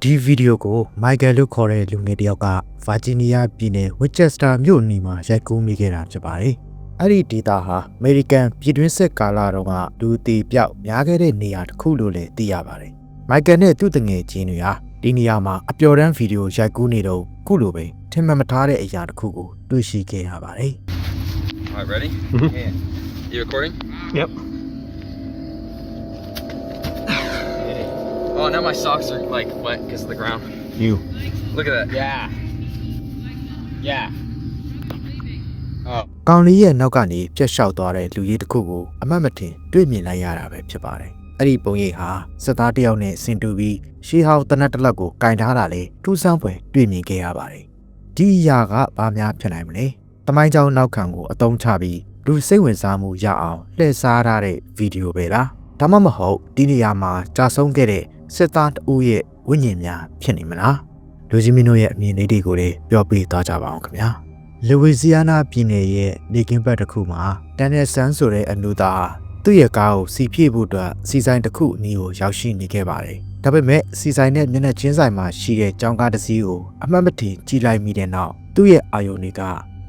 ဒီဗီဒီယိုကိုမိုက်ကယ်လို့ခေါ်တဲ့လူငယ်တယောက်ကဗာဂျီးနီးယားပြည်နယ်ဝစ်ချက်စတာမြို့နီမှာရိုက်ကူးမိခဲ့တာဖြစ်ပါတယ်။အဲ့ဒီဒေသဟာအမေရိကန်ပြည်တွင်းစစ်ကာလတုန်းကလူတီပြောက်များခဲ့တဲ့နေရာတစ်ခုလို့လည်းသိရပါတယ်။မိုက်ကယ်နဲ့သူ့တငယ်ချင်းတွေဟာဒီနေရာမှာအပျော်တမ်းဗီဒီယိုရိုက်ကူးနေတော့ခုလိုပဲထင်မှတ်မထားတဲ့အရာတစ်ခုကိုတွေ့ရှိခဲ့ရပါတယ်။ Alright, ready? Yeah. You recording? Yep. Oh, now my socks are like wet because of the ground. You. Look at that. Yeah. Yeah. Oh. ကောင်လေးရဲ့နောက်ကနေပြက်လျှောက်သွားတဲ့လူကြီးတစ်ခုကိုအမှတ်မထင်တွေ့မြင်လိုက်ရတာပဲဖြစ်ပါတယ်။အဲ့ဒီပုံရိပ်ဟာစစ်သားတစ်ယောက်နဲ့ဆင်တူပြီးရှေးဟောင်းတနတ်တစ်လက်ကိုကင်ထားတာလေထူးဆန်းဖွယ်တွေ့မြင်ခဲ့ရပါတယ်။ဒီအရာကဘာများဖြစ်နိုင်မလဲ။တမိုင်းကြောင်နောက်ခံကိုအသုံးချပြီးလူစိတ်ဝင်စားမှုရအောင်လှည့်စားထားတဲ့ဗီဒီယိုပဲလား။ဒါမှမဟုတ်ဒီနေရာမှာကြာဆုံးခဲ့တဲ့စစ်သားတဦးရဲ့ဝိညာဉ်များဖြစ်နေမလား။လူကြီးမင်းတို့ရဲ့အမြင်လေးတွေကိုလည်းပြောပြသွားကြပါအောင်ခင်ဗျာ။လူဝီဇီယာနာပြည်နယ်ရဲ့နေကင်းဘက်တစ်ခုမှာတန်နယ်ဆန်းဆိုတဲ့အမျိုးသားသူ့ရဲ့ကားကိုစီဖြည့်ဖို့အတွက်စီဆိုင်တစ်ခုအနီးကိုရောက်ရှိနေခဲ့ပါတယ်။ဒါပေမဲ့စီဆိုင်နဲ့မျက်နှာချင်းဆိုင်မှာရှိတဲ့ကြောင်ကားတစ်စီးကိုအမှတ်မထင်ကြည့်လိုက်မိတဲ့နောက်သူ့ရဲ့အာယုန်တွေက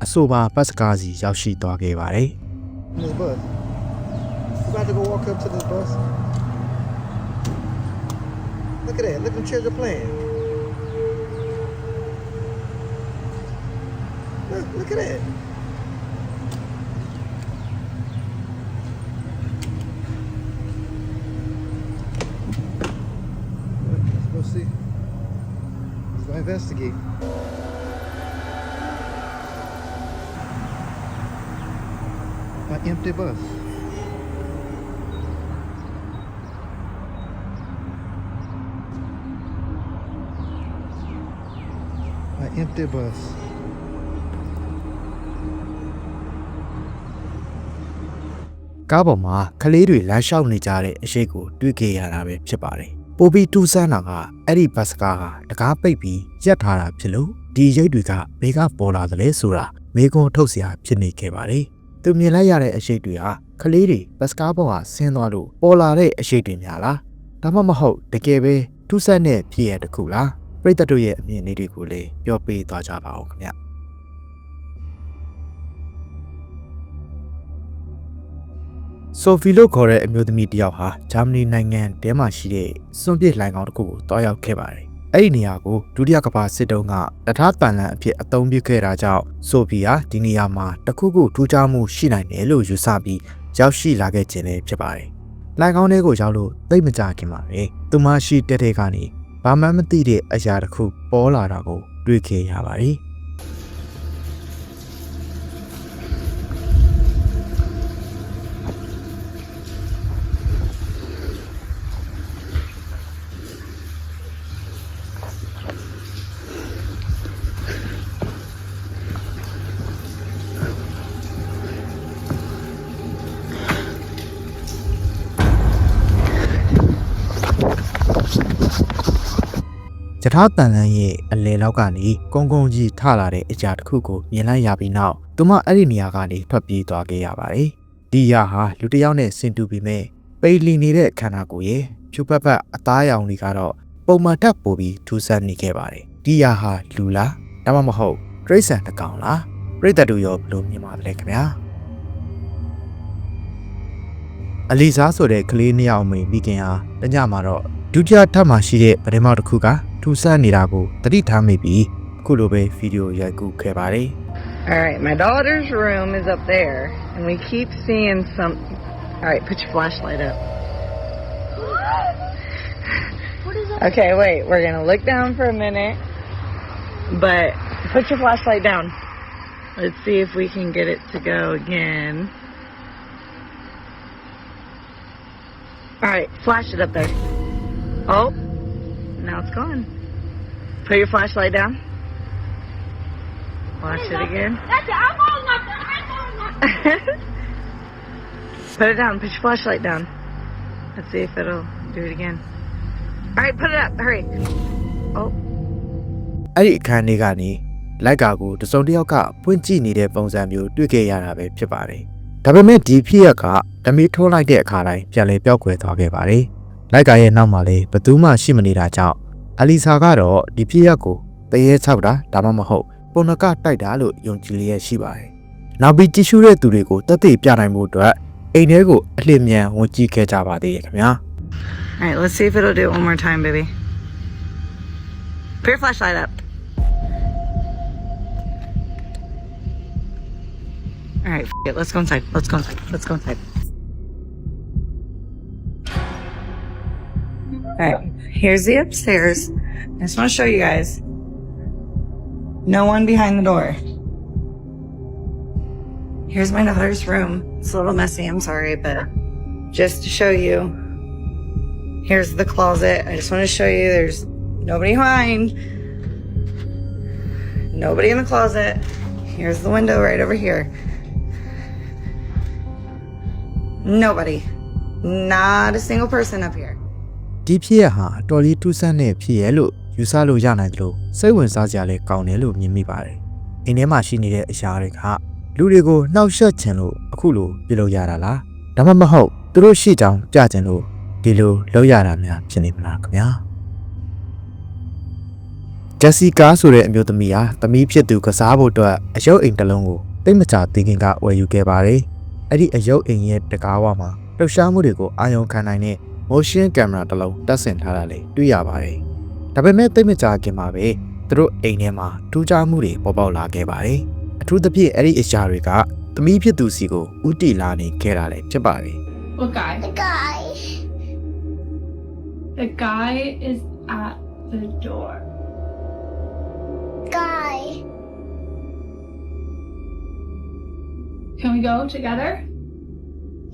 အဆိုပါဘတ်စကားစီရောက်ရှိသွားခဲ့ပါတယ်။ This bus. You about to go walk up to this bus? Look at that. Look at them children playing. Look at that. Let's go see. Let's go investigate. An empty bus. An empty bus. ကားပေါ်မှာကလေးတွေလမ်းလျှောက်နေကြတဲ့အရှိတ်ကိုတွေ့ခဲ့ရတာပဲဖြစ်ပါတယ်။ပိုပြီးတူးဆန်းတာကအဲ့ဒီဘတ်စကားဟာတကားပိတ်ပြီးရပ်ထားတာဖြစ်လို့ဒီရိတ်တွေကဘေးကပေါ်လာသလဲဆိုတာမေးခွန်းထုတ်စရာဖြစ်နေခဲ့ပါတယ်။သူမြင်လိုက်ရတဲ့အရှိတ်တွေဟာကလေးတွေဘတ်စကားပေါ်ကဆင်းသွားလို့ပေါ်လာတဲ့အရှိတ်တွေများလား။ဒါမှမဟုတ်တကယ်ပဲတူးဆန်းတဲ့ဖြစ်ရတစ်ခုလား။ပရိသတ်တို့ရဲ့အမြင်လေးတွေကိုလည်းပြောပြသွားကြပါဦးခင်ဗျ။ ဆိုဖီလို့ခေါ်တဲ့အမျိုးသမီးတစ်ယောက်ဟာဂျာမနီနိုင်ငံတဲမှာရှိတဲ့စွန့်ပစ်လိုင်ကောင်တစ်ခုကိုတွားရောက်ခဲ့ပါတယ်။အဲ့ဒီနေရာကိုဒုတိယကမ္ဘာစစ်တုန်းကတထားပန်လန်အဖြစ်အသုံးပြုခဲ့တာကြောင့်ဆိုဖီဟာဒီနေရာမှာတခုခုထူးခြားမှုရှိနိုင်တယ်လို့ယူဆပြီးရောက်ရှိလာခဲ့ခြင်းလည်းဖြစ်ပါတယ်။လိုင်ကောင်တွေကိုရောက်လို့သိမကြခင်ပါပဲ။သူမရှိတက်တဲ့ကနေဘာမှမသိတဲ့အရာတစ်ခုပေါ်လာတာကိုတွေ့ခဲ့ရပါတယ်။ ယထာတန်လန်းရဲ့အလဲလောက်ကနေကုန်းကုန်းကြီးထလာတဲ့အရာတစ်ခုကိုမြင်လိုက်ရပြီးနောက်သူမအဲ့ဒီနေရာကနေထွက်ပြေးသွားခဲ့ရပါတယ်။ဒီအရာဟာလူတစ်ယောက်နဲ့ဆင်တူပြီးမဲ့ပိတ်လီနေတဲ့ခန္ဓာကိုယ်ရဲ့ဖြူပတ်ပတ်အသားရောင်တွေကတော့ပုံမှန်ထပ်ပိုပြီးထူးဆန်းနေခဲ့ပါတယ်။ဒီအရာဟာလူလားဒါမှမဟုတ်တရိတ်ဆန်တစ်ကောင်လားပြိတ္တတူရောဘလို့မြင်ပါလဲခင်ဗျာ။အလီဇာဆိုတဲ့ကလေးနှစ်ယောက်မိမိခင်ဟာတညမှာတော့ဒုတိယထပ်မှာရှိတဲ့ပထမတစ်ခုကထူဆန်းနေတာကိုတတိထားမိပြီးအခုလိုပဲဗီဒီယိုရိုက်ကူးခဲ့ပါတယ် All right, my daughter's room is up there and we keep seeing some. All right, put your flashlight up. What is that? Okay, wait. We're going to look down for a minute. But put your flashlight down. Let's see if we can get it to go again. All right, flash it up there. Oh, now it's gone. Put your flashlight down. Flash it again. That's it. I'm holding up there. I'm holding up there. Put it down. Put your flashlight down. Let's see if it'll do it again. All right, put it up. Hurry. Oh. အဲ့ဒီအခန်းလေးကနေလိုက်ကာကိုတစုံတစ်ယောက်ကပွင့်ကြည့်နေတဲ့ပုံစံမျိုးတွေ့ခဲ့ရတာပဲဖြစ်ပါတယ်။ဒါပေမဲ့ဒီဖြစ်ရကဓမီထိုးလိုက်တဲ့အခါတိုင်းပြန်လည်ပျောက်ကွယ်သွားခဲ့ပါတယ်။လိုက်ကာရဲ့နောက်မှာလည်းဘသူမှရှိမနေတာကြောင့် အလီဆာကတော့ဒီဖြစ်ရပ်ကိုတရေချောက်တာဒါမှမဟုတ်ပုံနှကတိုက်တာလို့ယုံကြည်လျက်ရှိပါတယ်နောက်ပြီးကြည့်ရှုတဲ့သူတွေကိုတက်သေးပြနိုင်မှုအတွက်အိမ်ထဲကိုအလျင်မြန်ဝင်ကြည့်ခဲ့ကြပါသေးတယ်ခင်ဗျာ All right, let's see if it'll do it one more time, baby. Put your flashlight up. All right, it. Let's go inside. Let's go inside. Let's go inside. All right, here's the upstairs. I just want to show you guys. No one behind the door. Here's my daughter's room. It's a little messy, I'm sorry, but just to show you. Here's the closet. I just want to show you there's nobody behind. Nobody in the closet. Here's the window right over here. Nobody. Not a single person up here. ဒီဖြစ်ရဟာတော်လီတူဆန်းတဲ့ဖြစ်ရလို့ယူဆလို့ရနိုင်တယ်လို့စိတ်ဝင်စားစရာလေးကောင်းတယ်လို့မြင်မိပါတယ်။အိမ်ထဲမှာရှိနေတဲ့အရာတွေကလူတွေကိုနှောက်ယှက်ချင်လို့အခုလိုပြုလုပ်ရတာလား။ဒါမှမဟုတ်သူတို့ရှိကြောင်ပြချင်လို့ဒီလိုလုပ်ရတာများဖြစ်နေမလားခင်ဗျာ။ဂျက်စီကာဆိုတဲ့အမျိုးသမီးဟာသမီးဖြစ်သူကစားဖို့အတွက်အယုတ်အိမ်တစ်လုံးကိုတိတ်မချသေးခင်ကဝယ်ယူခဲ့ပါတယ်။အဲ့ဒီအယုတ်အိမ်ရဲ့တကားဝမှာလှုပ်ရှားမှုတွေကိုအာရုံခံနိုင်တဲ့ motion camera တစ်လုံးတပ်ဆင်ထားတာလေတွေ့ရပါတယ်။ဒါပေမဲ့တိတ်မကြခင်မှာပဲသူတို့အိမ်ထဲမှာထူးခြားမှုတွေပေါ်ပေါက်လာခဲ့ပါတယ်။အထူးသဖြင့်အဲ့ဒီအရာတွေကသမီးဖြစ်သူစီကိုဥတီလာနေခဲ့တာလေဖြစ်ပါတယ် What guy? The guy. The guy is at the door. Guy. Can we go together?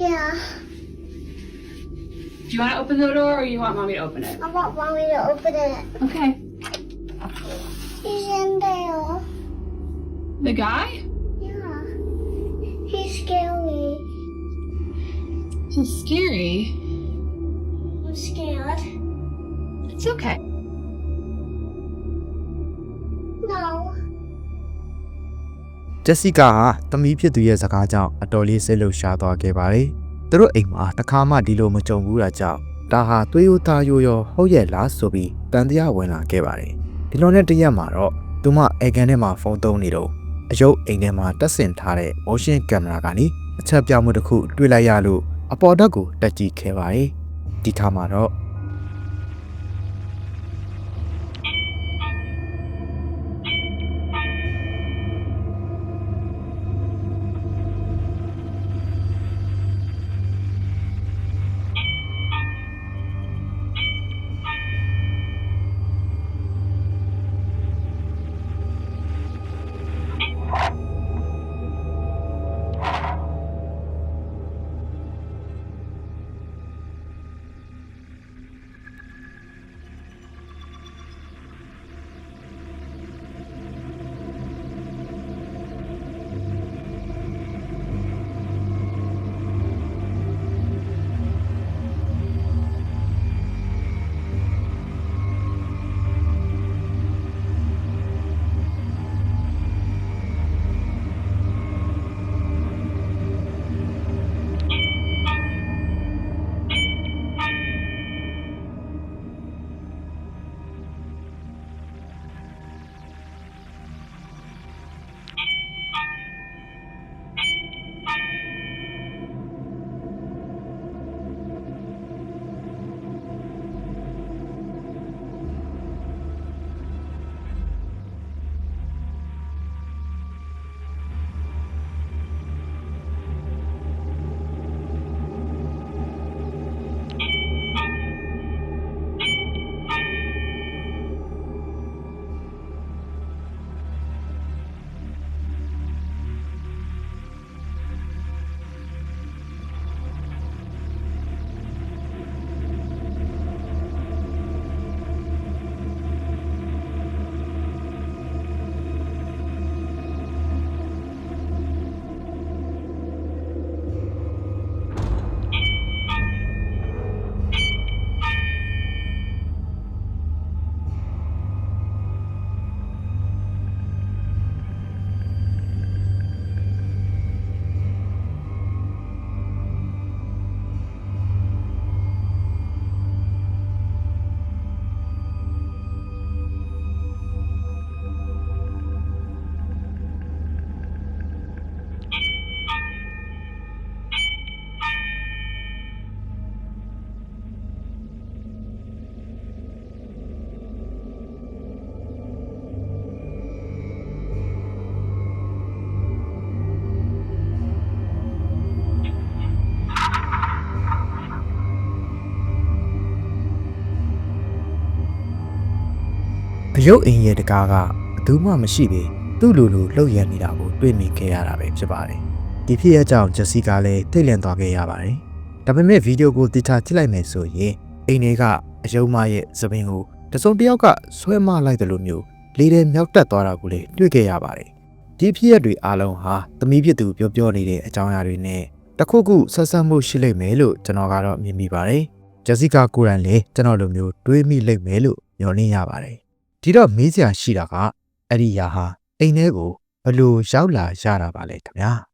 Yeah. Do you want to open the door or you want mommy to open it? I want mommy to open it. Okay. He's in there. The guy? Yeah. He's scary. He's scary. I'm scared. It's okay. No. ဂျက်စီကာဟာသမီးဖြစ်သူရဲ့စကားကြောင့်အတော်လေးစိတ်လှုပ်ရှားသွားခဲ့ပါတယ်။သူတို့အိမ်မှာတစ်ခါမှဒီလိုမကြုံဘူးတာကြောင့်ဒါဟာသွေးရိုးသားရိုးရောဟုတ်ရဲ့လားဆိုပြီးတန်တရားဝင်လာခဲ့ပါတယ်။ဒီလိုနဲ့တရက်မှာတော့သူမအေကန်ထဲမှာဖုန်းသုံးနေတော့အယုတ်အိမ်ထဲမှာတက်ဆင်ထားတဲ့ motion camera ကနေအချက်ပြမှုတစ်ခုတွေ့လိုက်ရလို့အပေါ်ဓာတ်ကိုတက်ကြည့်ခဲ့ပါတယ်။ဒီခါမှာတော့ ရုပ်အိမ်ရဲ့တကားကဘသူမှမရှိပေသူ့လိုလှုပ်ရနေတာကိုတွေ့မြင်ခဲ့ရတာပဲဖြစ်ပါတယ်ဒီဖြစ်ရကြောင့်ဂျက်စီကလည်းထိတ်လန့်သွားခဲ့ရပါတယ်ဒါပေမဲ့ဗီဒီယိုကိုတိထားကြည့်လိုက်မယ်ဆိုရင်အိမ်ထဲကအယုံမရဲ့သပင်ကိုတစုံတစ်ယောက်ကဆွဲမလိုက်တယ်လို့မျိုးလေးထဲမြောက်တက်သွားတာကိုလည်းတွေ့ခဲ့ရပါတယ်ဒီဖြစ်ရပ်တွေအားလုံးဟာသမီးဖြစ်သူပြောနေတဲ့အကြောင်းအရာတွေနဲ့တခုခုဆက်ဆက်မှုရှိလိမ့်မယ်လို့ကျွန်တော်ကတော့မြင်မိပါတယ်ဂျက်စီကာကိုရန်လည်းကျွန်တော်လိုမျိုးတွေးမိလိမ့်မယ်လို့မျှော်လင့်ရပါတယ်ဒီတော့မေးစရာရှိတာကအဲ့ဒီယာဟာအိမ်ထဲကိုဘယ်လိုရောက်လာရတာပါလဲခင်ဗျာ